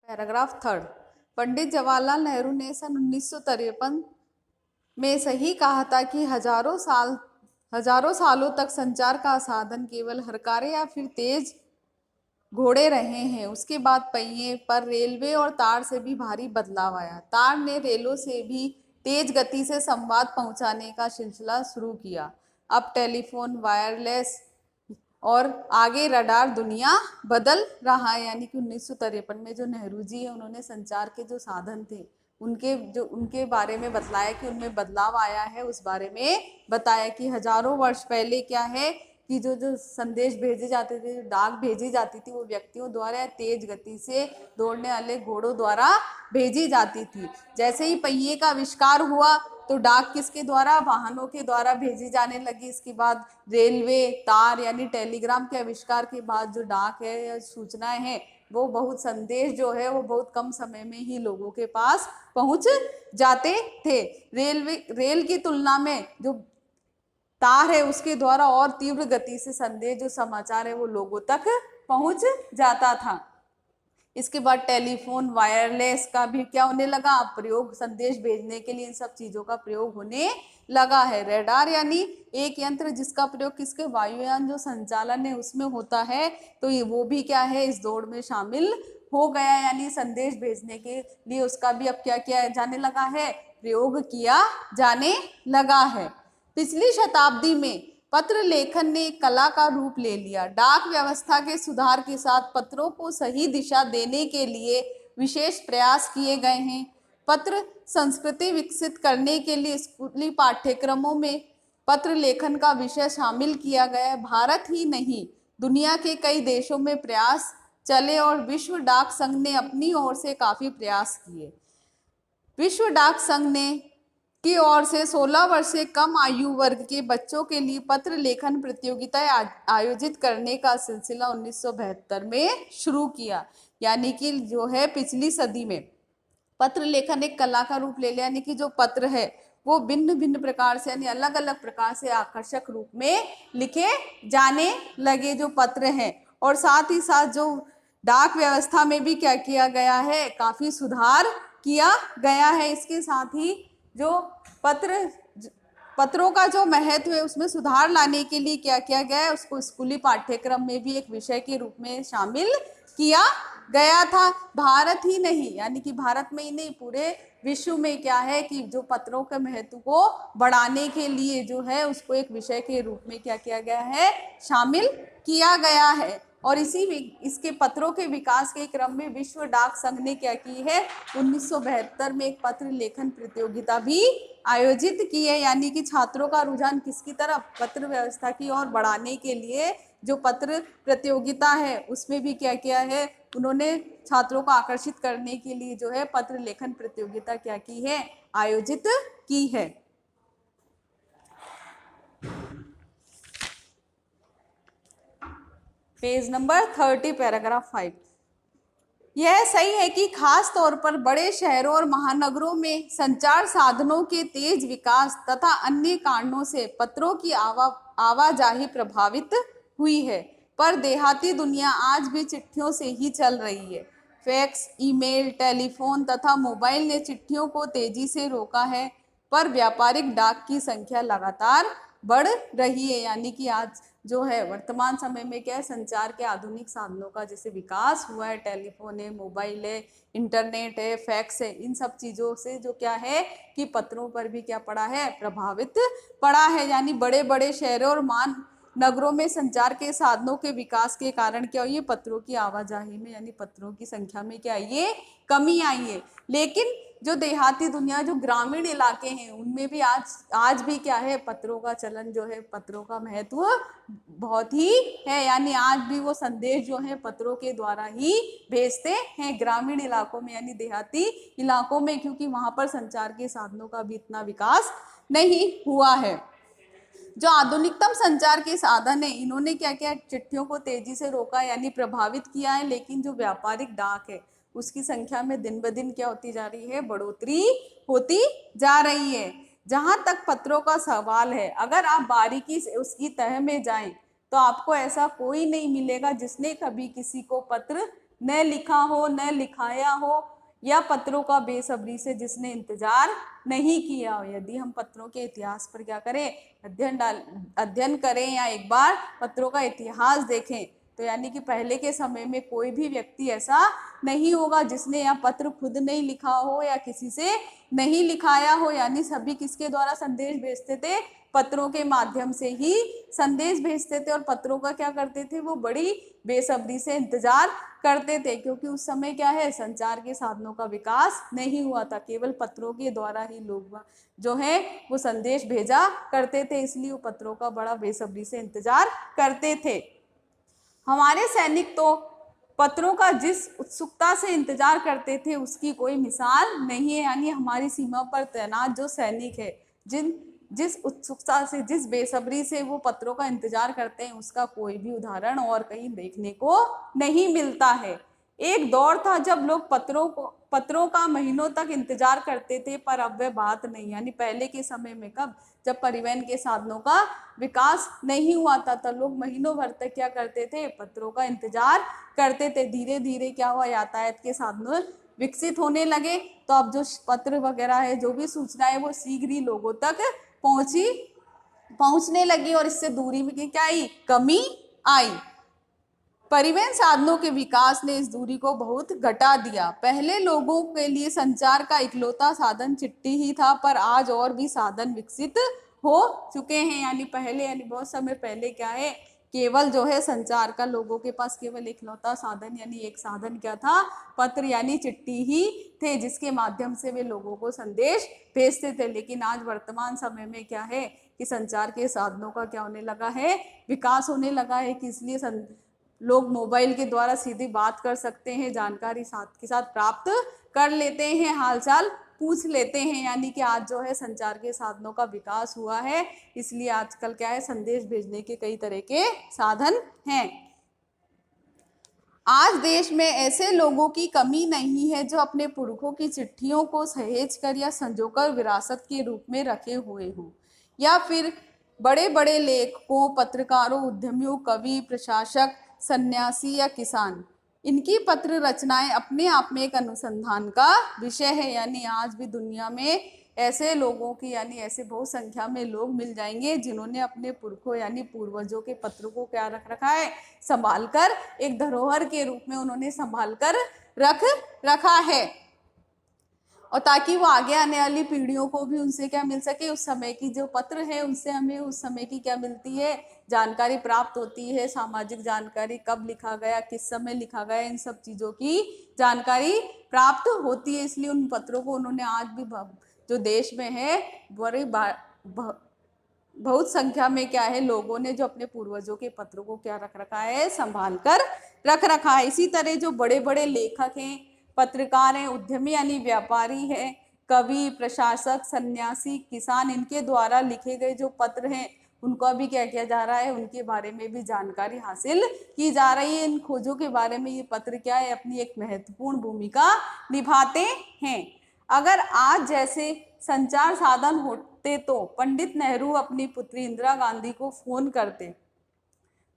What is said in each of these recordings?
Paragraph third. Pandit Jawaharlal Nehru ने सन 1953 में सही कहा था कि हजारों सालों तक संचार का साधन केवल हरकारे या फिर तेज घोड़े रहे हैं। उसके बाद पहिए पर रेलवे और तार से भी भारी बदलाव आया। तार ने रेलों से भी तेज गति से संवाद पहुंचाने का सिलसिला शुरू किया। अब टेलीफोन, वायरलेस और आगे रडार दुनिया बदल रहा है। यानी कि 1953 में जो नेहरू जी है उन्होंने संचार के जो साधन थे उनके बारे में बतलाया कि उनमें बदलाव आया है। उस बारे में बताया कि हजारों वर्ष पहले क्या है कि जो जो संदेश भेजे जाते थे, जो डाक भेजी जाती थी, वो व्यक्तियों द्वारा तेज गति से दौड़ने वाले घोड़ों द्वारा भेजी जाती थी। जैसे ही पहिए का आविष्कार हुआ तो डाक किसके द्वारा, वाहनों के द्वारा भेजी जाने लगी। इसके बाद रेलवे, तार यानी टेलीग्राम के आविष्कार के बाद जो डाक है या सूचनाएं हैं वो बहुत संदेश जो है वो बहुत कम समय में ही लोगों के पास पहुंच जाते थे। रेल की तुलना में जो तार है उसके द्वारा और तीव्र गति से संदेश, जो समाचार है वो लोगों तक पहुंच जाता था। इसके बाद टेलीफोन, वायरलेस का भी क्या होने लगा प्रयोग, संदेश भेजने के लिए इन सब चीजों का प्रयोग होने लगा है। रडार यानी एक यंत्र जिसका प्रयोग किसके, वायुयान जो संचालन है उसमें होता है, तो ये वो भी क्या है इस दौड़ में शामिल हो गया। यानी संदेश भेजने के लिए उसका भी अब क्या किया जाने लगा है, प्रयोग किया जाने लगा है। पिछली शताब्दी में पत्र लेखन ने एक कला का रूप ले लिया। डाक व्यवस्था के सुधार के साथ पत्रों को सही दिशा देने के लिए विशेष प्रयास किए गए हैं। पत्र संस्कृति विकसित करने के लिए स्कूली पाठ्यक्रमों में पत्र लेखन का विषय शामिल किया गया है। भारत ही नहीं, दुनिया के कई देशों में प्रयास चले और विश्व डाक संघ ने अपनी ओर से काफी प्रयास किए। विश्व डाक संघ ने की ओर से 16 वर्ष से कम आयु वर्ग के बच्चों के लिए पत्र लेखन प्रतियोगिताएं आयोजित करने का सिलसिला 1972 में शुरू किया। यानी कि जो है पिछली सदी में पत्र लेखन एक कला का रूप ले लिया। यानी कि जो पत्र है वो भिन्न भिन्न प्रकार से यानी अलग अलग प्रकार से आकर्षक रूप में लिखे जाने लगे जो पत्र हैं। और साथ ही साथ जो डाक व्यवस्था में भी क्या किया गया है, काफी सुधार किया गया है। इसके साथ ही जो पत्रों का जो महत्व है उसमें सुधार लाने के लिए क्या किया गया है, उसको स्कूली पाठ्यक्रम में भी एक विषय के रूप में शामिल किया गया था। भारत ही नहीं, यानी कि भारत में ही नहीं पूरे विश्व में क्या है कि जो पत्रों के महत्व को बढ़ाने के लिए जो है उसको एक विषय के रूप में क्या किया गया है, शामिल किया गया है। और इसके पत्रों के विकास के क्रम में विश्व डाक संघ ने क्या की है, 1972 में एक पत्र लेखन प्रतियोगिता भी आयोजित की है। यानी कि छात्रों का रुझान किसकी तरफ, पत्र व्यवस्था की ओर बढ़ाने के लिए जो पत्र प्रतियोगिता है उसमें भी क्या किया है, उन्होंने छात्रों को आकर्षित करने के लिए जो है पत्र लेखन प्रतियोगिता क्या की है, आयोजित की है। Page number 30, paragraph 5। यह सही है कि खास तौर पर बड़े शहरों और महानगरों में संचार साधनों के तेज विकास तथा अन्य कारणों से पत्रों की आवाजाही प्रभावित हुई है, पर देहाती दुनिया आज भी चिट्ठियों से ही चल रही है। फैक्स, ईमेल, टेलीफोन तथा मोबाइल ने चिट्ठियों को तेजी से रोका है, पर व्यापारिक डाक की संख्या लगातार बढ़ रही है। यानी कि आज जो है वर्तमान समय में क्या है, संचार के आधुनिक साधनों का जैसे विकास हुआ है, टेलीफोन है, मोबाइल है, इंटरनेट है, फैक्स है, इन सब चीज़ों से जो क्या है कि पत्रों पर भी क्या पड़ा है, प्रभावित पड़ा है। यानी बड़े बड़े शहरों और महानगरों में संचार के साधनों के विकास के कारण क्या हुई है, पत्रों की आवाजाही में यानी पत्रों की संख्या में क्या आई है, कमी आई है। लेकिन जो देहाती दुनिया, जो ग्रामीण इलाके हैं उनमें भी आज भी क्या है, पत्रों का चलन जो है, पत्रों का महत्व बहुत ही है। यानी आज भी वो संदेश जो है पत्रों के द्वारा ही भेजते हैं ग्रामीण इलाकों में यानी देहाती इलाकों में, क्योंकि वहां पर संचार के साधनों का भी इतना विकास नहीं हुआ है। जो आधुनिकतम संचार के साधन है इन्होंने क्या किया, चिट्ठियों को तेजी से रोका यानी प्रभावित किया है। लेकिन जो व्यापारिक डाक है उसकी संख्या में दिन ब दिन क्या होती जा रही है, बढ़ोतरी होती जा रही है। जहां तक पत्रों का सवाल है, अगर आप बारीकी से उसकी तह में जाएं तो आपको ऐसा कोई नहीं मिलेगा जिसने कभी किसी को पत्र न लिखा हो न लिखाया हो, या पत्रों का बेसब्री से जिसने इंतजार नहीं किया हो। यदि हम पत्रों के इतिहास पर क्या करें, अध्ययन करें या एक बार पत्रों का इतिहास देखें, तो यानी कि पहले के समय में कोई भी व्यक्ति ऐसा नहीं होगा जिसने या पत्र खुद नहीं लिखा हो या किसी से नहीं लिखाया हो। यानी सभी किसके द्वारा संदेश भेजते थे, पत्रों के माध्यम से ही संदेश भेजते थे। और पत्रों का क्या करते थे, वो बड़ी बेसब्री से इंतजार करते थे, क्योंकि उस समय क्या है, संचार के साधनों का विकास नहीं हुआ था, केवल पत्रों के द्वारा ही लोग जो है वो संदेश भेजा करते थे, इसलिए वो पत्रों का बड़ा बेसब्री से इंतजार करते थे। हमारे सैनिक तो पत्रों का जिस उत्सुकता से इंतजार करते थे उसकी कोई मिसाल नहीं है। यानी हमारी सीमा पर तैनात जो सैनिक है, जिस उत्सुकता से, जिस बेसब्री से वो पत्रों का इंतजार करते हैं, उसका कोई भी उदाहरण और कहीं देखने को नहीं मिलता है। एक दौर था जब लोग पत्रों का महीनों तक इंतजार करते थे, पर अब वह बात नहीं। यानी पहले के समय में, कब, जब परिवहन के साधनों का विकास नहीं हुआ था, तब लोग महीनों भर तक क्या करते थे, पत्रों का इंतजार करते थे। धीरे धीरे क्या हुआ, यातायात के साधन विकसित होने लगे, तो अब जो पत्र वगैरह है, जो भी सूचना है, वो शीघ्र ही लोगों तक पहुंचने लगी, और इससे दूरी में क्या आई, कमी आई। परिवहन साधनों के विकास ने इस दूरी को बहुत घटा दिया। पहले लोगों के लिए संचार का इकलौता साधन चिट्ठी ही था, पर आज और भी साधन विकसित हो चुके हैं। यानी पहले, यानी बहुत समय पहले क्या है, केवल जो है संचार का लोगों के पास केवल इकलौता साधन, यानी एक साधन क्या था, पत्र यानी चिट्ठी ही थे, जिसके माध्यम से वे लोगों को संदेश भेजते थे। लेकिन आज वर्तमान समय में क्या है कि संचार के साधनों का क्या होने लगा है, विकास होने लगा है, कि इसलिए लोग मोबाइल के द्वारा सीधी बात कर सकते हैं, जानकारी साथ के साथ प्राप्त कर लेते हैं, हालचाल पूछ लेते हैं। यानी कि आज जो है संचार के साधनों का विकास हुआ है, इसलिए आजकल क्या है, संदेश भेजने के कई तरह के साधन हैं। आज देश में ऐसे लोगों की कमी नहीं है जो अपने पुरखों की चिट्ठियों को सहेज कर या संजोकर विरासत के रूप में रखे हुए हों, या फिर बड़े बड़े लेखकों, पत्रकारों, उद्यमियों, कवि, प्रशासक, सन्यासी या किसान, इनकी पत्र रचनाएं अपने आप में एक अनुसंधान का विषय है। यानी आज भी दुनिया में ऐसे लोगों की, यानी ऐसे बहुत संख्या में लोग मिल जाएंगे जिन्होंने अपने पुरखों यानी पूर्वजों के पत्र को क्या रख रखा है, संभाल कर, एक धरोहर के रूप में उन्होंने संभाल कर रख रखा है, और ताकि वो आगे आने वाली पीढ़ियों को भी उनसे क्या मिल सके, उस समय की जो पत्र है उनसे हमें उस समय की क्या मिलती है, जानकारी प्राप्त होती है। सामाजिक जानकारी, कब लिखा गया, किस समय लिखा गया, इन सब चीज़ों की जानकारी प्राप्त होती है। इसलिए उन पत्रों को उन्होंने आज भी जो देश में है बड़ी बहुत संख्या में क्या है, लोगों ने जो अपने पूर्वजों के पत्रों को क्या रख रखा है, संभाल कर रख रखा है। इसी तरह जो बड़े बड़े लेखक हैं, पत्रकार हैं, उद्यमी यानी व्यापारी है, कवि, प्रशासक, सन्यासी, किसान, इनके द्वारा लिखे गए जो पत्र हैं उनको भी क्या किया जा रहा है, उनके बारे में भी जानकारी हासिल की जा रही है। इन खोजों के बारे में ये पत्र क्या है, अपनी एक महत्वपूर्ण भूमिका निभाते हैं। अगर आज जैसे संचार साधन होते तो पंडित नेहरू अपनी पुत्री इंदिरा गांधी को फोन करते,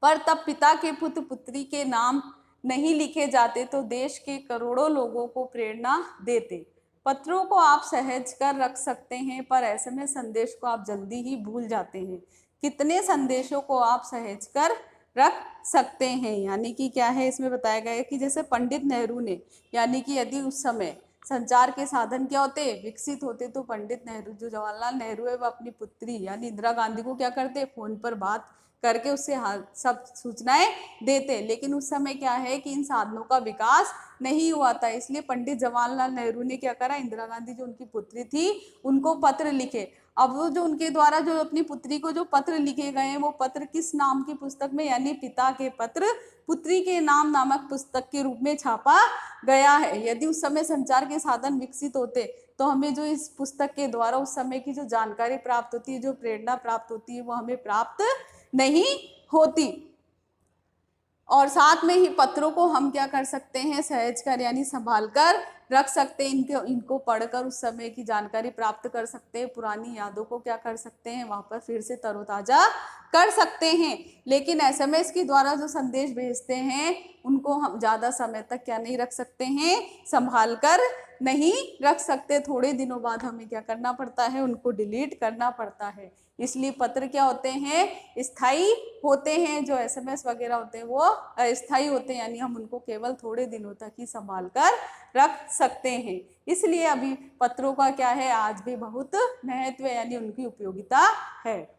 पर तब पिता के पुत्र पुत्री के नाम नहीं लिखे जाते तो देश के करोड़ों लोगों को प्रेरणा देते। पत्रों को आप सहज कर रख सकते हैं, पर एसएमएस संदेश को आप जल्दी ही भूल जाते हैं। कितने संदेशों को आप सहज कर रख सकते हैं। यानी कि क्या है, इसमें बताया गया है कि जैसे पंडित नेहरू ने, यानी कि यदि उस समय संचार के साधन क्या होते, विकसित होते, तो पंडित नेहरू, जो जवाहरलाल नेहरू है, वह अपनी पुत्री यानी इंदिरा गांधी को क्या करते, फोन पर बात करके उससे सब सूचनाएं देते। लेकिन उस समय क्या है कि इन साधनों का विकास नहीं हुआ था, इसलिए पंडित जवाहरलाल नेहरू ने क्या करा, इंदिरा गांधी जो उनकी पुत्री थी उनको पत्र लिखे। अब वो जो उनके द्वारा जो अपनी पुत्री को जो पत्र लिखे गए हैं, वो पत्र किस नाम की पुस्तक में, यानी पिता के पत्र पुत्री के नाम नामक पुस्तक के रूप में छापा गया है। यदि उस समय संचार के साधन विकसित होते तो हमें जो इस पुस्तक के द्वारा उस समय की जो जानकारी प्राप्त होती है, जो प्रेरणा प्राप्त होती है, वो हमें प्राप्त नहीं होती। और साथ में ही पत्रों को हम क्या कर सकते हैं, सहज कर यानी संभाल कर रख सकते हैं। इनको पढ़कर उस समय की जानकारी प्राप्त कर सकते हैं, पुरानी यादों को क्या कर सकते हैं, वहां पर फिर से तरोताजा कर सकते हैं, लेकिन एसएमएस के द्वारा जो संदेश भेजते हैं उनको हम ज़्यादा समय तक क्या नहीं रख सकते हैं, संभाल कर नहीं रख सकते। थोड़े दिनों बाद हमें क्या करना पड़ता है, उनको डिलीट करना पड़ता है। इसलिए पत्र क्या होते हैं, स्थायी होते हैं। जो एसएमएस वगैरह होते हैं वो अस्थायी होते हैं, यानी हम उनको केवल थोड़े दिनों तक ही संभाल कर रख सकते हैं। इसलिए अभी पत्रों का क्या है, आज भी बहुत महत्व यानी उनकी उपयोगिता है।